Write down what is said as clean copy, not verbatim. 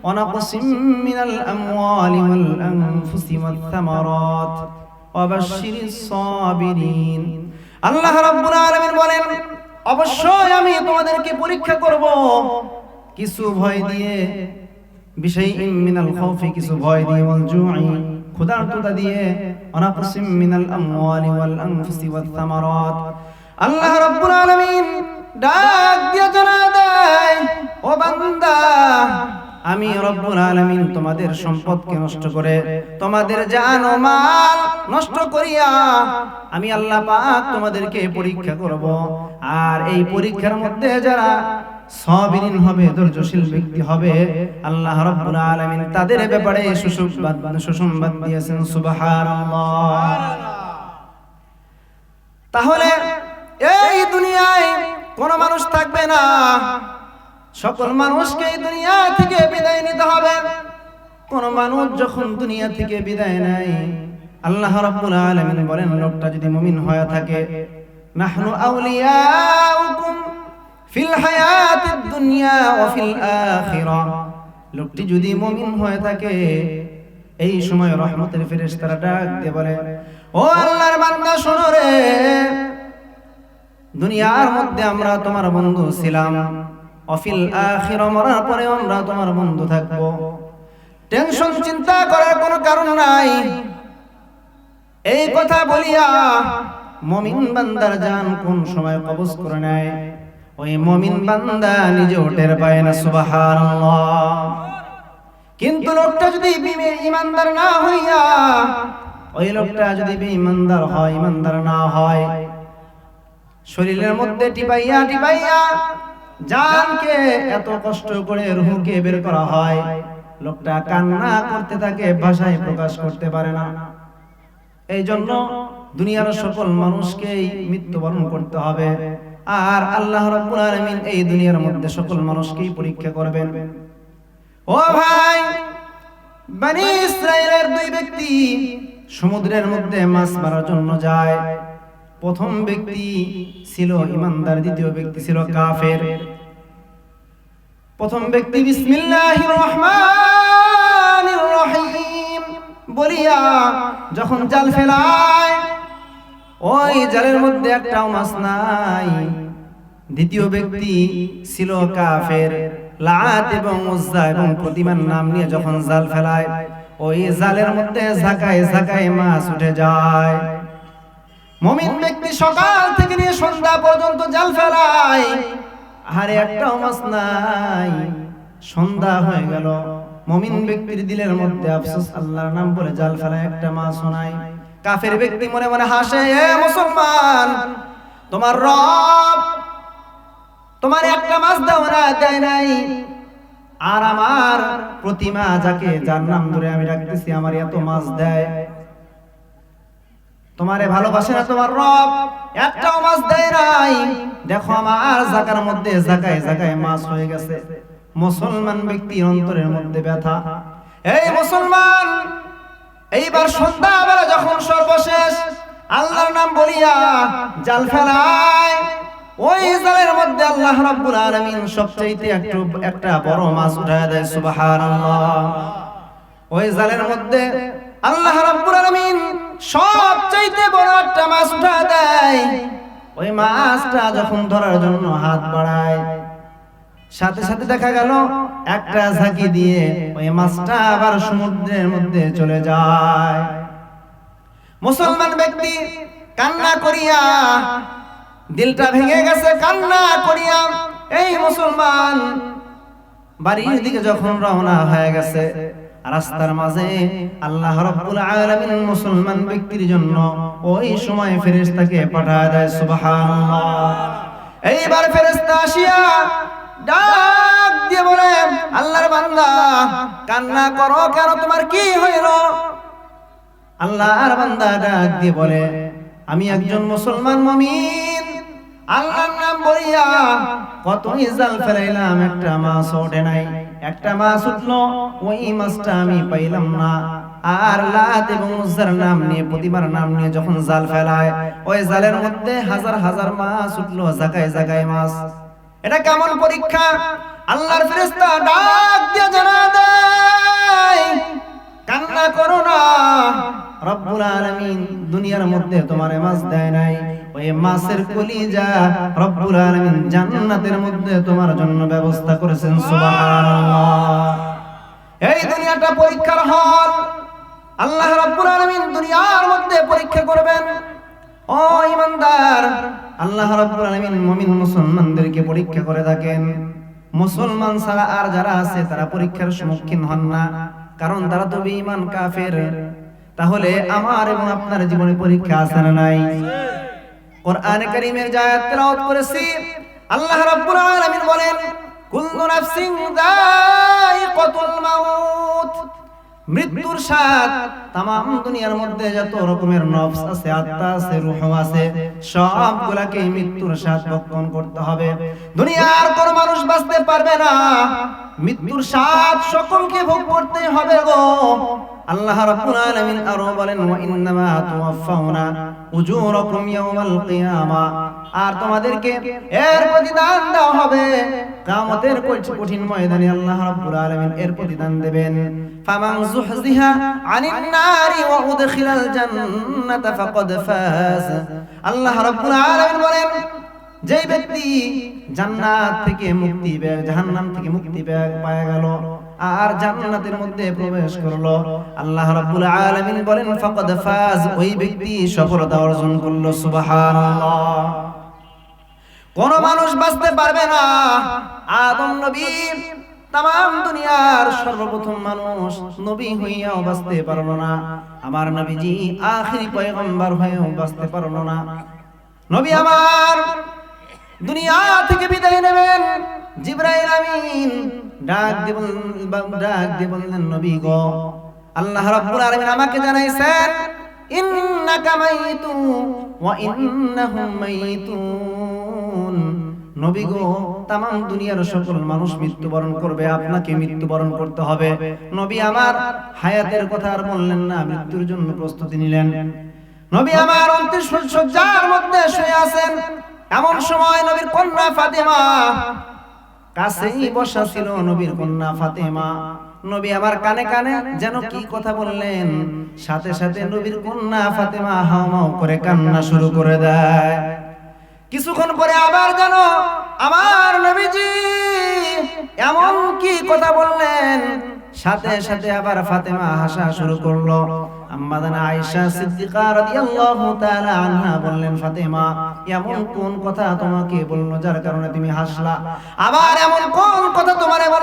ونقص من الأموال والأنفس والثمرات وبشر الصابرين আল্লাহ রাব্বুল আলামিন বলেন, অবশ্যই আমি তোমাদেরকে পরীক্ষা করব কিছু ভয় দিয়ে, বিশাইইন মিনাল খাউফি, কিছু ভয় দিয়ে, ওয়াল জুই, ক্ষুধার্ততা দিয়ে, ওয়ানাকসিম মিনাল আমওয়ালি ওয়াল আনফুসি ওয়াত থামারাত। আল্লাহ রাব্বুল আলামিন ডাক দিয়ে জানা দেয়, ও বান্দা, আমি রব্বুল আলামিন তোমাদের সম্পদকে নষ্ট করে, তোমাদের জান ও মাল নষ্ট করিয়া আমি আল্লাহ পাক তোমাদেরকে পরীক্ষা করব। আর এই পরীক্ষার মধ্যে যারা সাবিরিন হবে, ধৈর্যশীল ব্যক্তি হবে, আল্লাহ রাব্বুল আলামিন তাদের ব্যাপারে সুসংবাদ দিয়েছেন। সুবহানাল্লাহ। তাহলে এই দুনিয়ায় কোন মানুষ থাকবে না, সকল মানুষকে এই দুনিয়া থেকে বিদায় নিতে হবে। কোন মানুষ যখন দুনিয়া থেকে বিদায় নেয়, আল্লাহ রাব্বুল আলামিন বলেন, লোকটা যদি মুমিন হয়ে থাকে, নাহনু আউলিয়াউকুম ফিল হায়াতিদ দুনিয়া ওয়া ফিল আখিরাহ, লোকটি যদি মুমিন হয়ে থাকে, এই সময় রহমতের ফেরেশতারা ডাক দিয়ে বলে, ও আল্লাহর বান্দা শোনো রে, দুনিয়ার মধ্যে আমরা তোমার বন্ধু ছিলাম, অফিল আখিরা, মরার পরে আমরা তোমার বন্ধু থাকবো, টেনশন চিন্তা করার কোনো কারণ নাই। এই কথা বলিয়া মুমিন বান্দার জান কোন সময় কবজ করে নেয়, ওই মুমিন বান্দা নিজে টের পায় না। সুবহানাল্লাহ। কিন্তু লোকটা যদি ঈমানদার না হইয়া, ওই লোকটা যদি বেঈমানদার হয়, ঈমানদার না হয়, শরীরের মধ্যে টিপাইয়া টিপাইয়া জানকে এত কষ্ট করে রূহকে বের করা হয়, লোকটা কান্না করতে থাকে, ভাষায় প্রকাশ করতে পারে না। এই জন্য দুনিয়ার সকল মানুষকেই মৃত্যুবরণ করতে হবে। আর আল্লাহ রাব্বুল আলামিন এই দুনিয়ার মধ্যে সকল মানুষকেই পরীক্ষা করবেন। ও ভাই, বনি ইসরাইলের দুই ব্যক্তি সমুদ্রের মধ্যে মাছ মারার জন্য যায়। প্রথম ব্যক্তি ছিল ঈমানদার, দ্বিতীয় ব্যক্তি ছিল কাফের। প্রথম ব্যক্তি বিসমিল্লাহির রহমানির রহিম বলিয়া যখন জাল ফেলায়, ওই জালের মধ্যে একটাও মাছ নাই। দ্বিতীয় ব্যক্তি ছিল কাফের, লাত এবং উজ্জা এবং প্রতিমার নাম নিয়ে যখন জাল ফেলায়, ওই জালের মধ্যে ঝাঁকায় ঝাঁকায় মাছ উঠে যায়। মুমিন ব্যক্তি সকাল থেকে নিয়ে সন্ধ্যা পর্যন্ত জাল ফেলায়, আরে একটাও মাছ নাই। সন্ধ্যা হয়ে গেল, মুমিন ব্যক্তির দিলের মধ্যে আফসোস, আল্লাহর নাম বলে জাল ফেলায়, একটা মাছও নাই। কাফের ব্যক্তি মনে মনে হাসে, এ মুসলমান, তোমার রব তোমার একটা মাছ দাও না, দেয় নাই। আর আমার প্রতিমা, যার নাম ধরে আমি রাখতেছি, আমার এত মাছ দেয়। তোমারে ভালোবাসে না তোমার রব, একটাও মাছ দেয় নাই। দেখো আমার জাকার মধ্যে জাকায় জাকায় মাছ হয়ে গেছে। মুসলমান ব্যক্তির অন্তরের মধ্যে ব্যথা। এই মুসলমান, এইবার সন্ধ্যাবেলা যখন সর্বশেষ আল্লাহর নাম বলিয়া জাল ফেলায়, ওই জালের মধ্যে আল্লাহ রাব্বুল আলামিন সবচাইতে একটা বড় মাছ উঠায় দেয়। সুবহানাল্লাহ। ওই জালের মধ্যে আল্লাহ রাব্বুল আলামিন সবচাইতে বড় একটা মাছ উঠায় দেয়। ওই মাছটা যখন ধরার জন্য হাত বাড়ায়, সাথে সাথে দেখা গেল একটা ঝাঁকি দিয়ে ওই মাছটা আবার সমুদ্রের মধ্যে চলে যায়। মুসলমান ব্যক্তি কান্না করিয়া, দিলটা ভেঙে গেছে, কান্না করিয়া এই মুসলমান বাড়ির দিকে যখন রওনা হয়ে গেছে, রাস্তার মাঝে আল্লাহ রাব্বুল আলামিন মুসলমান ব্যক্তির জন্য ওই সময় ফেরেশতাকে পাঠায় দেয়। সুবহানাল্লাহ। এইবার ফেরেশতা আসিয়া ডাক দিয়ে বলে, আল্লাহর বান্দা, কান্না করো কেন, তোমার কি হইল? আল্লাহর বান্দা ডাক দিয়ে বলে, আমি একজন মুসলমান মুমিন, আল্লাহর নাম বলিয়া কতই জাল ফেলাইলাম, একটা মাছ ওঠে নাই। একটা মাছ উঠলো, ওই মাছটা আমি পাইলাম না। আর লাত এবং উজ্জার নাম নিয়ে, প্রতিমার নাম নিয়ে যখন জাল ফেলায়, ওই জালের মধ্যে হাজার হাজার মাছ উঠলো, জায়গায় জায়গায় মাছ। এটা কেমন পরীক্ষা? আল্লাহর ফেরেশতা ডাক দিয়ে জানা দেয়, কান্না করো না, রব্বুল আলামিন দুনিয়ার মধ্যে তোমার মাছ দেয় নাই, ওই মাছের কলিজা রব্বুল আলামিন জান্নাতের মধ্যে তোমার জন্য ব্যবস্থা করেছেন। সুবহানাল্লাহ। এই দুনিয়াটা পরীক্ষার হল। আল্লাহ রাব্বুল আলামিন দুনিয়ার মধ্যে পরীক্ষা করবেন। ও ঈমানদার, আল্লাহ রাব্বুল আলামিন মুমিন মুসলমানদেরকে পরীক্ষা করে থাকেন। মুসলমান ছাড়া আর যারা আছে তারা পরীক্ষার সম্মুখীন হন না, কারণ তারা তো বেঈমান কাফের। তাহলে আমার এবং আপনার জীবনে পরীক্ষা আছে না নাই? কোরআনে কারীমের যে আয়াত তেলাওয়াত করেছি, আল্লাহ রাব্বুল আলামিন বলেন, কুল্লু নাফসিন যায়িকাতুল মাউত, মৃত্যুর স্বাদ তামাম দুনিয়ার মধ্যে যত রকমের নফস আছে, আত্মা আছে, রূহ আছে, সবগুলাকে মৃত্যুর স্বাদ ভক্ষণ করতে হবে। দুনিয়ার কোন মানুষ বাঁচতে পারবে না, মৃত্যুর স্বাদ সকলকে ভোগ করতে হবে গো। আল্লাহ রাব্বুল আলামিন আরো বলেন, ওয়া ইন্নামা তুওয়াফাউনা উজুরাকুম ইয়াওমাল কিয়ামা, আর তোমাদেরকে এর প্রতিদান দেওয়া হবে কিয়ামতের কঠিন ময়দানে। আল্লাহ রাব্বুল আলামিন এর প্রতিদান দেবেন। ফামান যুহজিহা আনিন নারি ওয়া উদখিলাল জান্নাতা ফাকাদ ফাজ। আল্লাহ রাব্বুল আলামিন বলেন, যে ব্যক্তি জান্নাত থেকে মুক্তি পেয়ে জাহান্নাম থেকে মুক্তি পেয়ে গেল আর জান্নাতের মধ্যে প্রবেশ করলো, আল্লাহ রাব্বুল আলামিন বলেন, ফাকাদ ফাজ, ওই ব্যক্তি সফলতা অর্জন করলো। সুবহানাল্লাহ। কোন মানুষ বাঁচতে পারবে না। আদম নবী তাম দুনিয়ার সর্বপ্রথম মানুষ, নবী হইয়াও বাঁচতে পারলো না। আমার নবীজি আখিরি পয়গম্বর হয়েও বাঁচতে পারলো না। নবী আমার দুনিয়া থেকে বিদায় নেবেন, জিবরাইল আমিন ডাক দিয়ে বললেন, নবী গো, আল্লাহ রাব্বুল আলামিন আমাকে জানাইছেন, ইন্নাকা মাইতুন ওয়া ইন্নাহুম মাইতুন। নবী গো, তামাম দুনিয়ার সকল মানুষ মৃত্যুবরণ করবে, আপনাকে মৃত্যুবরণ করতে হবে। নবী আমার হায়াতের কথা আর বললেন না, মৃত্যুর জন্য প্রস্তুতি নিলেন। নবী আমার অন্তিম শয্যার মধ্যে শুয়ে আছেন। এমন সময় নবীর কন্যা ফাতেমা কাছেই বসা ছিল। নবীর কন্যা ফাতেমা নবী আমার কানে কানে যেন কি কথা বললেন, সাথে সাথে নবীর কন্যা ফাতেমা হাওমাও করে কান্না শুরু করে দেয়। কিছুক্ষণ পরে আবার যেন আমার নবীজি এমন কি কথা বললেন, সাথে সাথে আবার ফাতেমা হাসা শুরু করলো। আম্মা জান আয়েশা সিদ্দিকা রাদিয়াল্লাহু তাআলা আনহা বললেন, ফাতেমা এমন কোন কথা তোমাকে বললো যার কারণে তুমি হাসলা? আবার এমন কোন কথা তোমারে